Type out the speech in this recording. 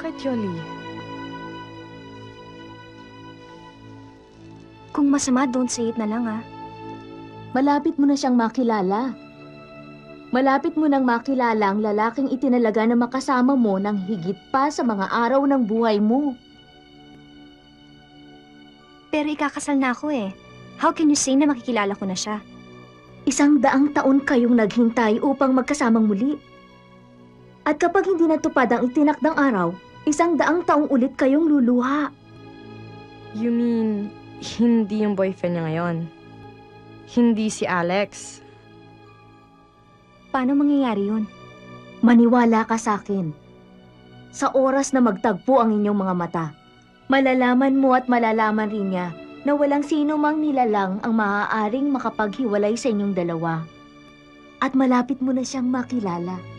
Bakit, Yoli? Kung masama, don't say it na lang ah. Malapit mo na siyang makilala. Malapit mo nang makilala ang lalaking itinalaga na makasama mo ng higit pa sa mga araw ng buhay mo. Pero ikakasal na ako eh. How can you say na makikilala ko na siya? 100 taon kayong naghintay upang magkasamang muli. At kapag hindi natupad ang itinakdang araw, 100 taong ulit kayong luluha. You mean, hindi yung boyfriend niya ngayon? Hindi si Alex? Paano mangyayari yun? Maniwala ka sa akin. Sa oras na magtagpo ang inyong mga mata, malalaman mo at malalaman rin niya na walang sino mang nilalang ang maaaring makapaghiwalay sa inyong dalawa. At malapit mo na siyang makilala.